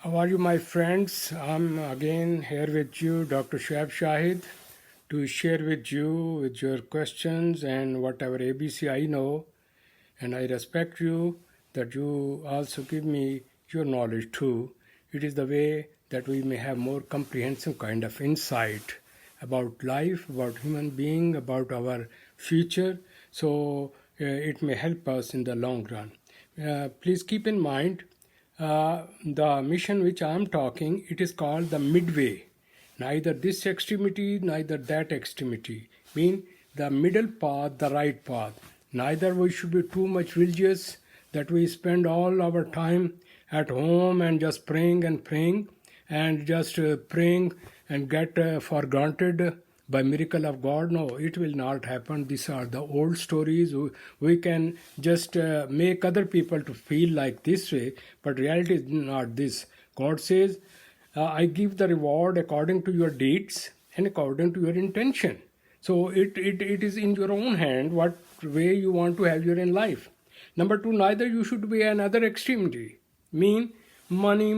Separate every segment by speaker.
Speaker 1: How are you, my friends? I'm again here with you, Dr. Shab Shahid, to share with you with your questions and whatever ABC I know. And I respect you that you also give me your knowledge too. It is the way that we may have more comprehensive kind of insight about life, about human being, about our future. So it may help us in the long run. Please keep in mind the mission which I am talking, it is called the midway. Neither this extremity, neither that extremity. Mean the middle path, the right path. Neither we should be too much religious that we spend all our time at home and just praying and just praying and get for granted by miracle of God. No, it will not happen. These are the old stories. We can just make other people to feel like this way, but reality is not this. God says, I give the reward according to your deeds and according to your intention. So it is in your own hand what way you want to have your in life. Number two, neither you should be another extremity. Mean money,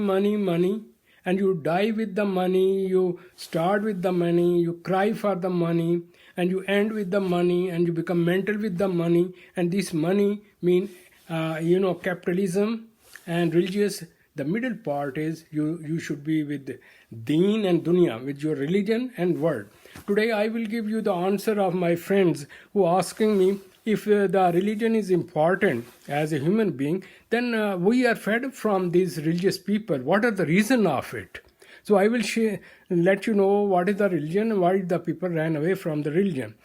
Speaker 1: and you die with the money, you start with the money, you cry for the money, and you end with the money, and you become mental with the money, and this money mean capitalism and religious. The middle part is you should be with deen and dunya, with your religion and word. Today I will give you the answer of my friends who are asking me if the religion is important as a human being, then we are fed from these religious people. What are the reason of it? So I will let you know what is the religion and why the people ran away from the religion.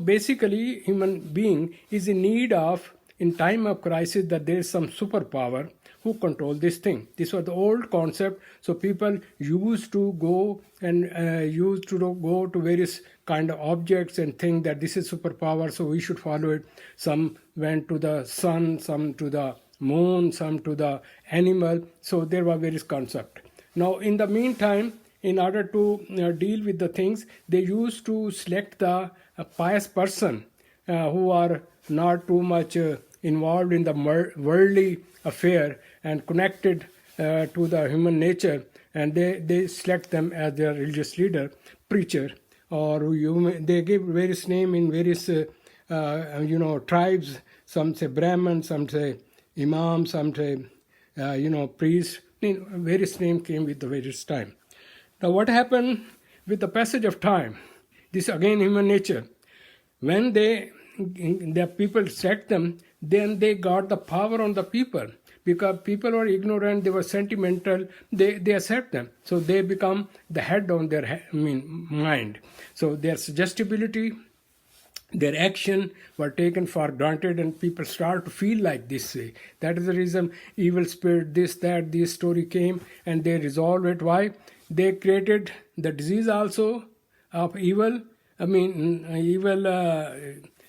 Speaker 1: Basically, human being is in need of, in time of crisis, that there is some superpower who control this thing. This was the old concept. So people used to go and go to various kind of objects and think that this is superpower, so we should follow it. Some went to the sun, some to the moon, some to the animal. So there were various concepts. Now, in the meantime, in order to deal with the things, they used to select the pious person who are not too much involved in the worldly affair and connected to the human nature, and they select them as their religious leader, preacher, or they give various name in various tribes. Some say Brahman, some say Imam, some say priest. Various name came with the various time. Now what happened with the passage of time? This again human nature. When the people set them, then they got the power on the people. Because people were ignorant, they were sentimental, they accept them. So they become the head on their mind. So their suggestibility, their action were taken for granted, and people start to feel like this way. That is the reason evil spirit, this story came, and they resolved it. Why? They created the disease also of evil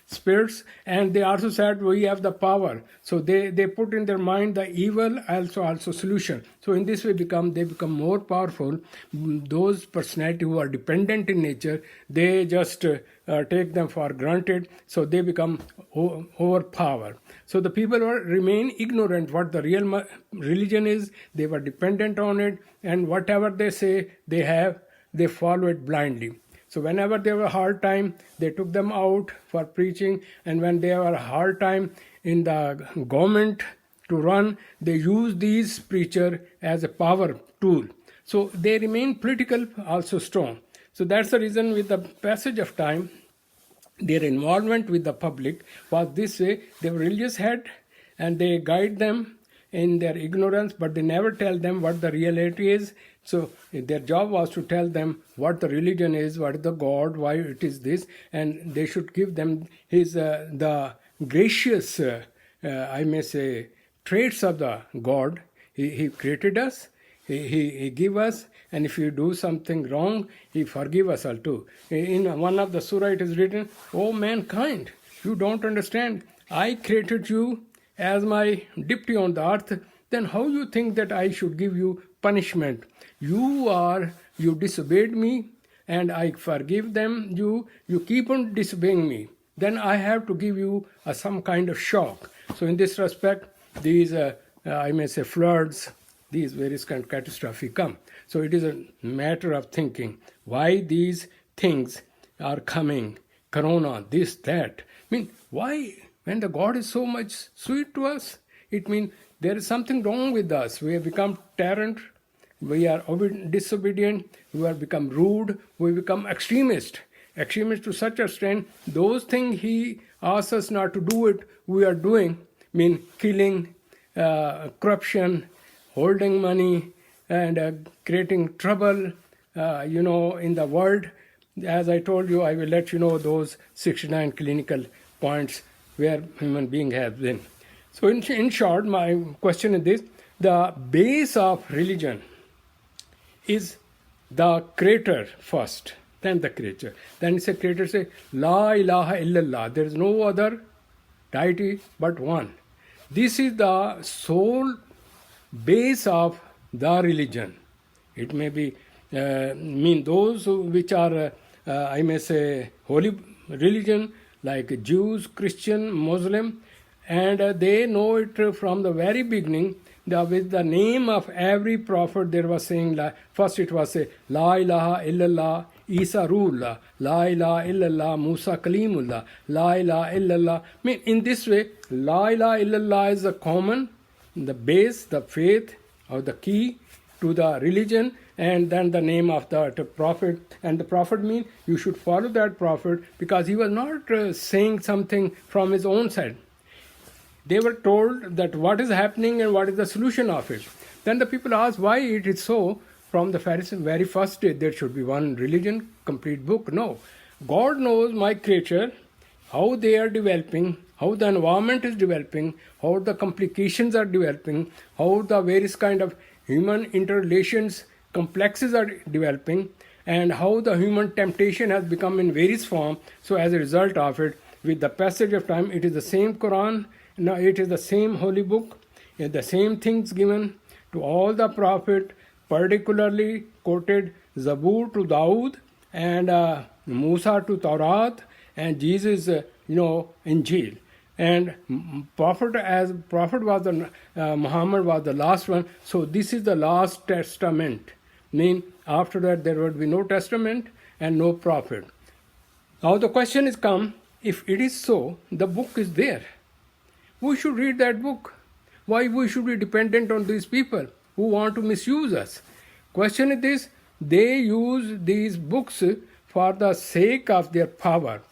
Speaker 1: spirits, and they also said we have the power. So they put in their mind the evil also solution. So in this way they become more powerful. Those personality who are dependent in nature, they just take them for granted. So they become overpowered. So the people remain ignorant what the real religion is. They were dependent on it, and whatever they say they follow it blindly. So whenever they were a hard time, they took them out for preaching, and when they were a hard time in the government to run, they used these preachers as a power tool. So they remain political also strong. So that's the reason with the passage of time, their involvement with the public was this way. They were religious head, and they guide them in their ignorance, but they never tell them what the reality is. So their job was to tell them what the religion is, what is the God, why it is this, and they should give them the gracious, I may say, traits of the God. He created us, he give us, and if you do something wrong, he forgive us all too. In one of the surah it is written, "Oh mankind, you don't understand. I created you as my deputy on the earth. Then how you think that I should give you punishment? You disobeyed me, and I forgive them. You keep on disobeying me. Then I have to give you some kind of shock." So in this respect, these I may say floods, these various kind of catastrophe come. So it is a matter of thinking why these things are coming, corona, this, that. I mean, why, when the God is so much sweet to us, it means there is something wrong with us. We have become tyrant, we are disobedient, we have become rude, we become extremist to such a extent, those things he asks us not to do it, we are doing, mean killing, corruption, holding money, and creating trouble, in the world. As I told you, I will let you know those 69 clinical points where human being has been. So in short, my question is this: the base of religion is the creator first, then the creature. Then it's a creator say, La ilaha illallah. There is no other deity but one. This is the sole base of the religion. It may be mean those which are I may say holy religion like Jews, Christian, Muslim, and they know it from the very beginning. With the name of every prophet, there was saying, first it was say, La ilaha illallah, Isa Ruhullah, La ilaha illallah, Musa Kalimullah, La ilaha illallah. I mean, in this way, La ilaha illallah is the common, the base, the faith, or the key to the religion, and then the name of the prophet. And the prophet means you should follow that prophet because he was not saying something from his own side. They were told that what is happening and what is the solution of it. Then the people asked why it is so. From the very first day, there should be one religion, complete book. No. God knows my creature, how they are developing, how the environment is developing, how the complications are developing, how the various kind of human interrelations, complexes are developing, and how the human temptation has become in various form. So as a result of it, with the passage of time, it is the same Quran. Now it is the same holy book, the same things given to all the prophet, particularly quoted Zabur to Dawood and Musa to Taurat and Jesus, Injil. And prophet was Muhammad was the last one. So this is the last testament. Mean after that there would be no testament and no prophet. Now the question is come, if it is so, the book is there. We should read that book. Why we should be dependent on these people who want to misuse us? Question is this: they use these books for the sake of their power,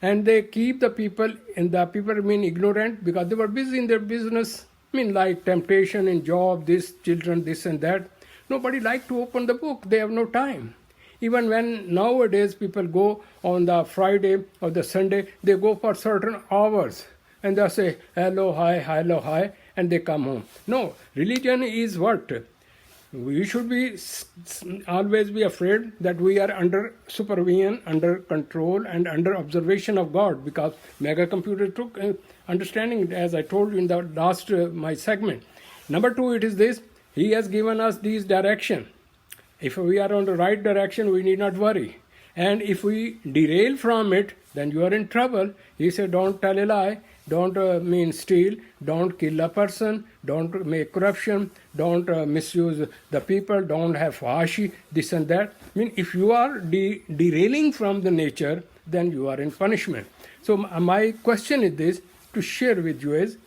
Speaker 1: and they keep the people, and the people remain ignorant because they were busy in their business. Like temptation in job, this, children, this and that. Nobody like to open the book. They have no time. Even when nowadays people go on the Friday or the Sunday, they go for certain hours. And they say, hello, hi, and they come home. No, religion is what? We should be always be afraid that we are under supervision, under control, and under observation of God, because mega computer took understanding it, as I told you in the last my segment. Number two, it is this: He has given us these direction. If we are on the right direction, we need not worry. And if we derail from it, then you are in trouble. He said, don't tell a lie. Don't steal, don't kill a person, don't make corruption, don't misuse the people, don't have fashi, this and that. If you are derailing from the nature, then you are in punishment. So my question is this, to share with you is,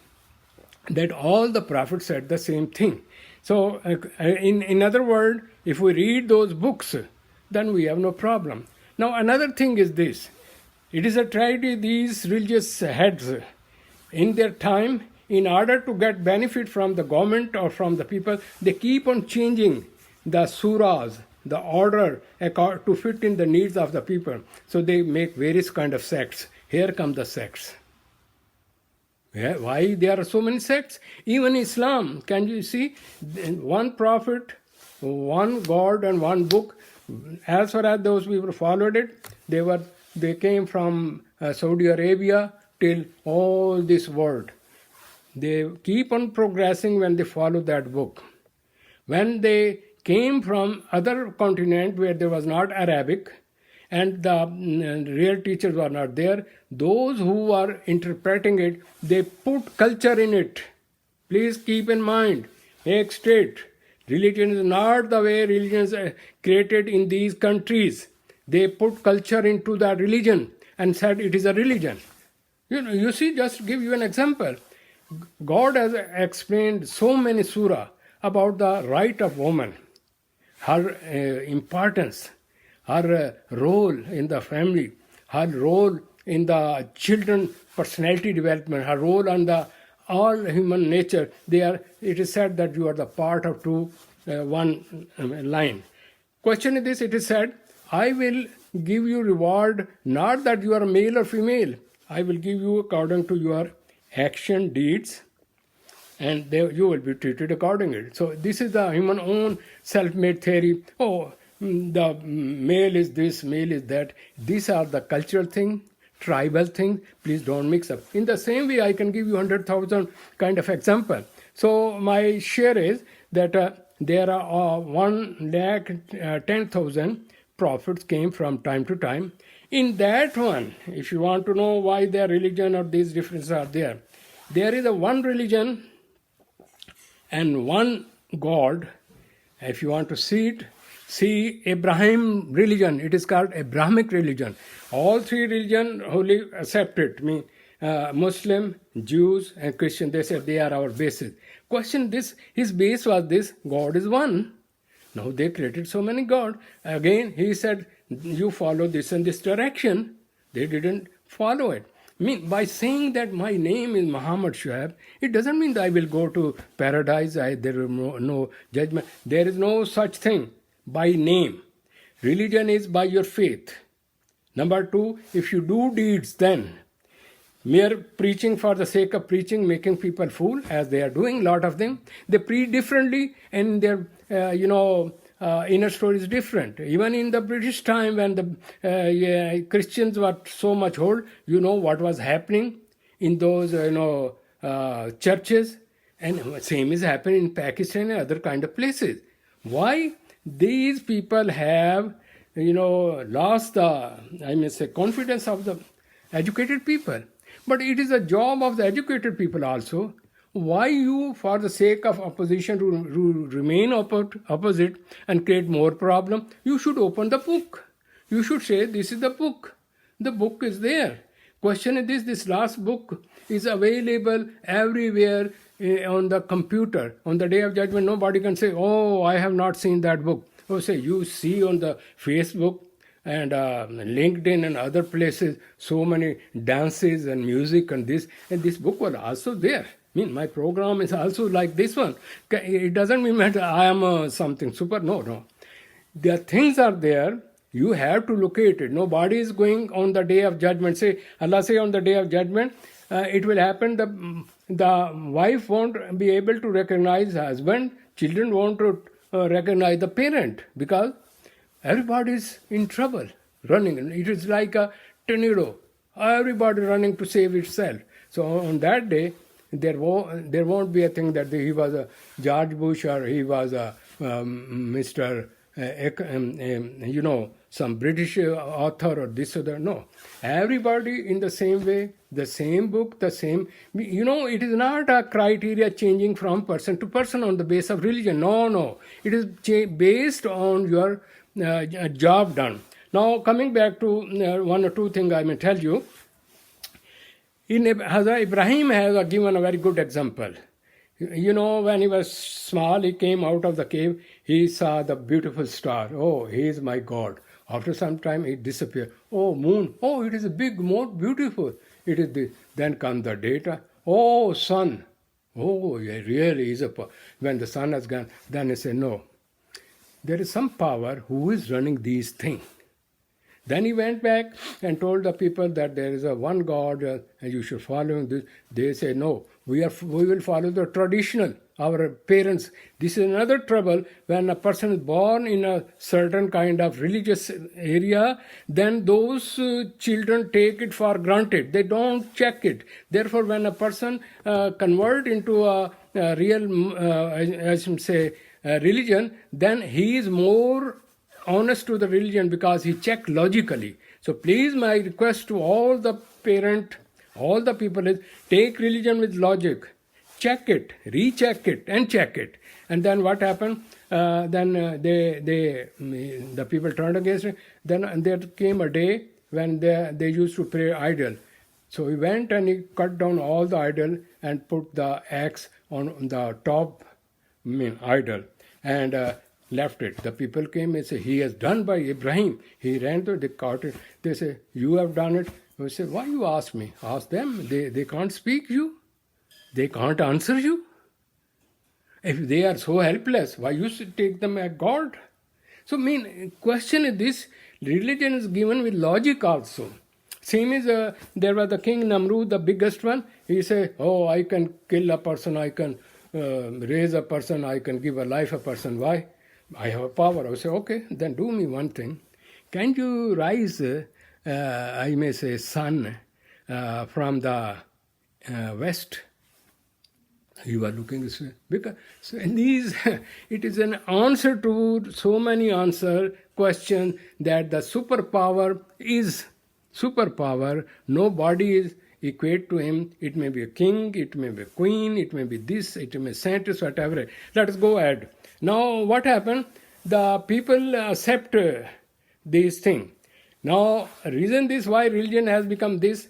Speaker 1: that all the prophets said the same thing. So in other words, if we read those books, then we have no problem. Now another thing is this, it is a tragedy these religious heads, in their time, in order to get benefit from the government or from the people, they keep on changing the surahs, the order, to fit in the needs of the people. So they make various kind of sects. Here come the sects. Why there are so many sects? Even Islam, can you see? One prophet, one God and one book. As far as those people followed it, they came from Saudi Arabia till all this world. They keep on progressing when they follow that book. When they came from other continent where there was not Arabic and the real teachers were not there, those who were interpreting it, they put culture in it. Please keep in mind, make straight. Religion is not the way religions are created in these countries. They put culture into the religion and said it is a religion. You see, just to give you an example, God has explained so many surah about the right of woman, her importance, her role in the family, her role in the children personality development, her role on the all human nature. It is said that you are the part of one line. Question is this, it is said, I will give you reward not that you are male or female. I will give you according to your action, deeds, and you will be treated accordingly. So this is the human own self-made theory. Oh, the male is this, male is that. These are the cultural thing, tribal thing. Please don't mix up. In the same way, I can give you 100,000 kind of example. So my share is that there are 1,10,000 prophets came from time to time. In that one, if you want to know why their religion or these differences are there is a one religion and one God. If you want to see it, see Abraham religion. It is called Abrahamic religion. All three religions wholly accepted. Muslim, Jews, and Christian. They said they are our basis. Question this: his base was this: God is one. Now they created so many gods. Again, he said, you follow this and this direction. They didn't follow it. By saying that my name is Muhammad Shuaib, it doesn't mean that I will go to paradise. There is no judgment. There is no such thing by name. Religion is by your faith. Number two, if you do deeds, then mere preaching for the sake of preaching, making people fool, as they are doing, a lot of them. They preach differently, and their inner story is different. Even in the British time, when the Christians were so much old, you know what was happening in those churches, and same is happening in Pakistan and other kind of places. Why? These people have lost the confidence of the educated people. But it is a job of the educated people also. Why you, for the sake of opposition, to remain opposite and create more problem? You should open the book. You should say, this is the book. The book is there. Question is this last book is available everywhere on the computer. On the day of judgment, nobody can say, oh, I have not seen that book. Oh, say, you see on the Facebook and LinkedIn and other places, so many dances and music and this book was also there. My program is also like this one. It doesn't mean that I am something super. No. The things are there. You have to locate it. Nobody is going on the day of judgment. Allah say on the day of judgment, it will happen. The wife won't be able to recognize the husband. Children won't recognize the parent because everybody is in trouble, running. It is like a tornado. Everybody running to save itself. So on that day, there won't be a thing that he was a George Bush or he was a Mr. Some British author or this or that. No. Everybody in the same way, the same book, the same. It is not a criteria changing from person to person on the basis of religion. No. It is based on your job done. Now, coming back to one or two things I may tell you. Hazrat Ibrahim has given a very good example. When he was small, he came out of the cave, he saw the beautiful star. Oh, he is my God. After some time, it disappeared. Oh, moon. Oh, it is a big, more beautiful. It is this. Then comes the data. Oh, sun. Oh, it really is when the sun has gone, then he said, no. There is some power who is running these things. Then he went back and told the people that there is a one God and you should follow this. They say, no, we will follow the traditional, our parents. This is another trouble. When a person is born in a certain kind of religious area, then those children take it for granted. They don't check it. Therefore, when a person convert into a real, religion, then he is more honest to the religion because he checked logically. So please, my request to all the parent, all the people is take religion with logic. Check it, recheck it, and check it. And then what happened? the people turned against him. Then there came a day when they used to pray idol. So he went and he cut down all the idol and put the axe on the top idol and left it. The people came and said, he has done by Ibrahim. He ran to, they caught it. They say, you have done it. We say, why you ask me? Ask them. They can't speak you. They can't answer you. If they are so helpless, why you should take them as God? So question is this, religion is given with logic also. Same as there was the king Namrud, the biggest one. He said, oh, I can kill a person, I can raise a person, I can give a life a person. Why? I have a power. I say, okay, then do me one thing. Can you rise, I may say, sun from the west? You are looking this way. Because so in these, it is an answer to so many questions that the superpower is superpower. No body is equate to him. It may be a king, it may be a queen, it may be this, it may be scientist, whatever. Let us go ahead. Now what happened? The people accept these things. Now reason this why religion has become this.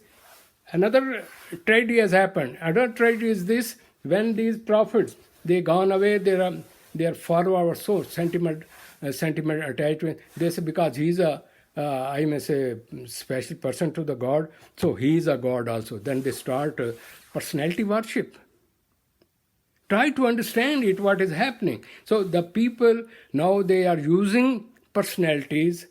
Speaker 1: Another tragedy has happened. Another tragedy is this: when these prophets they gone away, they are for our soul, sentiment attachment. They say because he's a I may say special person to the God, so he is a God also. Then they start personality worship. Try to understand it, what is happening. So the people now they are using personality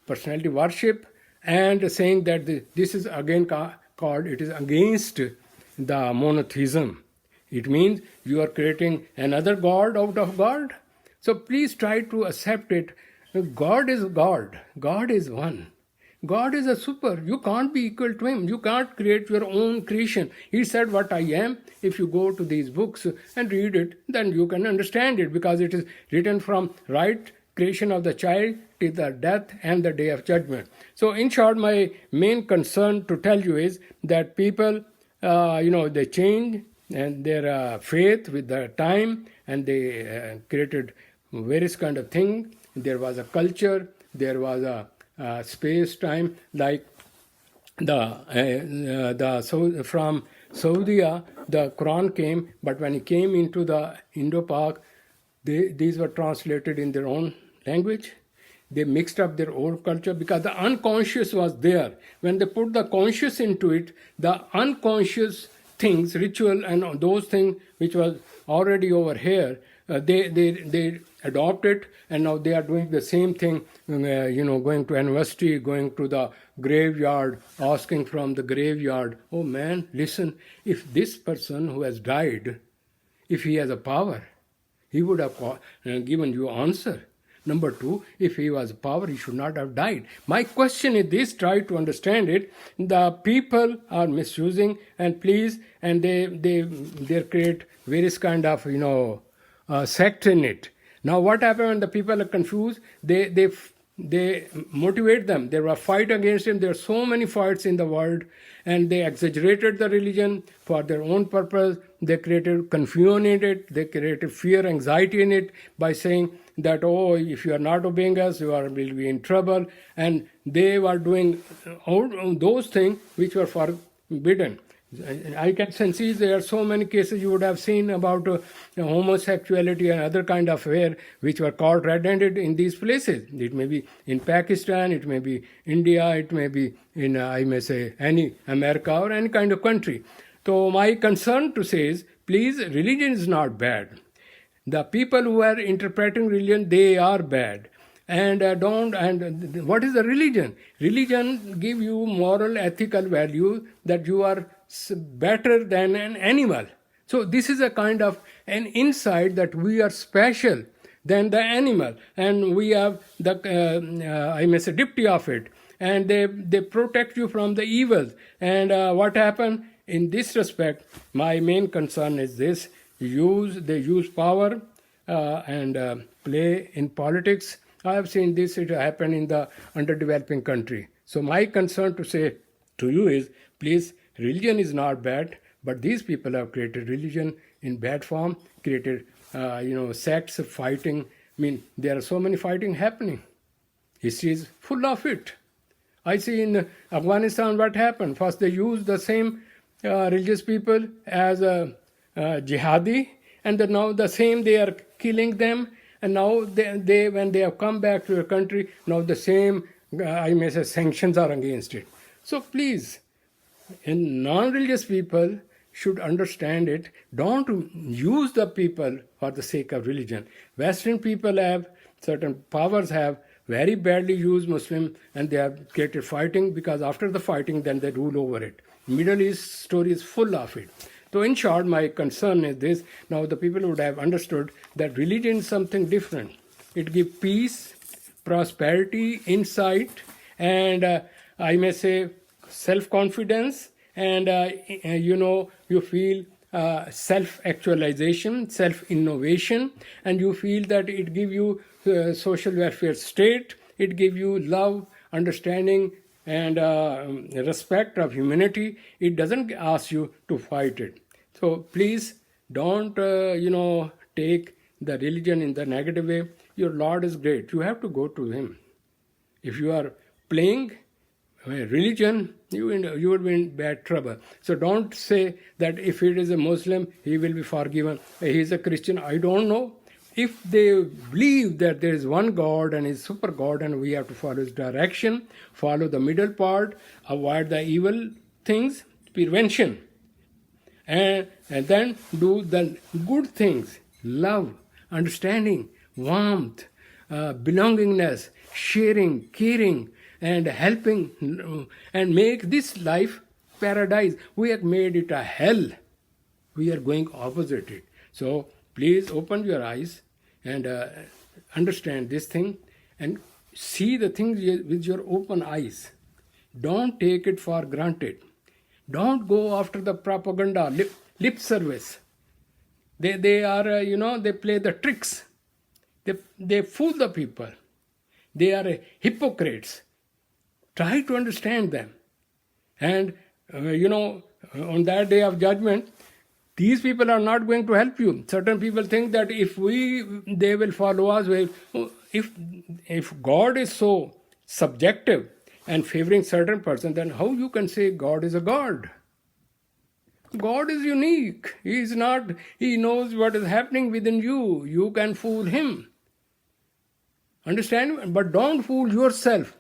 Speaker 1: worship, and saying that this is again called, it is against the monotheism. It means you are creating another God out of God. So please try to accept it. God is God. God is one. God is a super. You can't be equal to him. You can't create your own creation. He said what I am. If you go to these books and read it, then you can understand it, because it is written from right creation of the child till the death and the day of judgment. So in short, my main concern to tell you is that people, they change and their faith with the time, and they created various kind of thing. There was a culture, there was a space-time, like from Saudi, the Quran came, but when it came into the Indo-Pak, these were translated in their own language. They mixed up their old culture because the unconscious was there. When they put the conscious into it, the unconscious things, ritual and those things which was already over here, they adopt it, and now they are doing the same thing, going to university, going to the graveyard, asking from the graveyard, oh man, listen, if this person who has died, if he has a power, he would have given you answer. Number two, if he was power, he should not have died. My question is this, try to understand it. The people are misusing, and they create various kind of, sect in it. Now what happens when the people are confused? They motivate them. There were fight against him. There are so many fights in the world, and they exaggerated the religion for their own purpose. They created confusion in it. They created fear, anxiety in it by saying that, oh, if you are not obeying us, will be in trouble. And they were doing all those things which were forbidden. I can see there are so many cases you would have seen about homosexuality and other kind of affair which were caught red-handed in these places. It may be in Pakistan, it may be India, it may be in, I may say, any America or any kind of country. So my concern to say is, please, religion is not bad. The people who are interpreting religion, they are bad. And what is the religion? Religion give you moral, ethical value that you are better than an animal. So this is a kind of an insight that we are special than the animal, and we have the I may say dipty of it, and they protect you from the evils. And what happened in this respect? My main concern is this: they use power and play in politics. I have seen this, it happened in the underdeveloping country. So my concern to say to you is, please, religion is not bad, but these people have created religion in bad form, created sects fighting mean, there are so many fighting happening. History is full of it. I see in Afghanistan what happened. First, they used the same religious people as jihadi, and then now the same they are killing them. And now they when they have come back to the country, now the same I may say sanctions are against it. So please, and non-religious people should understand it. Don't use the people for the sake of religion. Western people have, certain powers have very badly used Muslim, and they have created fighting, because after the fighting then they rule over it. Middle East story is full of it. So in short, my concern is this. Now the people would have understood that religion is something different. It gives peace, prosperity, insight, and I may say self-confidence, and you feel self-actualization, self-innovation, and you feel that it gives you social welfare state, it gives you love, understanding, and respect of humanity. It doesn't ask you to fight it. So please don't take the religion in the negative way. Your Lord is great. You have to go to Him. If you are playing religion, you would be in bad trouble. So don't say that if it is a Muslim, he will be forgiven. He is a Christian, I don't know. If they believe that there is one God and is super God and we have to follow His direction, follow the middle part, avoid the evil things, prevention, and then do the good things, love, understanding, warmth, belongingness, sharing, caring, and helping, and make this life paradise. We have made it a hell. We are going opposite it. So please open your eyes and understand this thing and see the things with your open eyes. Don't take it for granted. Don't go after the propaganda, lip service. They are, they play the tricks. They fool the people. They are hypocrites. Try to understand them. And, on that day of judgment, these people are not going to help you. Certain people think that if they will follow us. If God is so subjective and favoring certain person, then how you can say God is a God? God is unique. He is not. He knows what is happening within you. You can fool Him. Understand? But don't fool yourself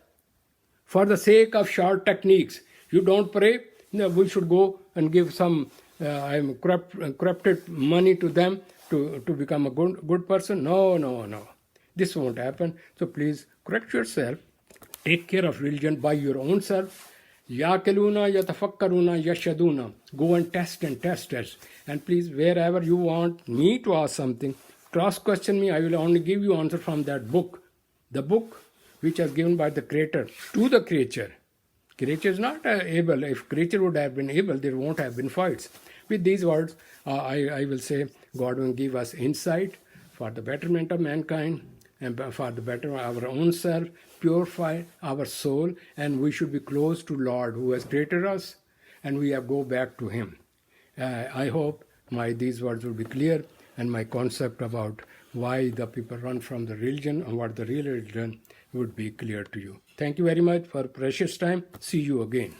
Speaker 1: for the sake of short techniques. You don't pray. We should go and give some corrupted money to them to become a good person. No. This won't happen. So please correct yourself. Take care of religion by your own self. Yakeluna, yatafakkaruna, yashaduna. Go and test. And please, wherever you want me to ask something, cross-question me. I will only give you answer from that book. The book which was given by the Creator to the creature. Creature is not able. If creature would have been able, there won't have been fights. With these words, I will say God will give us insight for the betterment of mankind and for the betterment of our own self, purify our soul, and we should be close to Lord who has created us, and we have go back to Him. I hope these words will be clear, and my concept about why the people run from the religion and what the real religion would be clear to you. Thank you very much for precious time. See you again.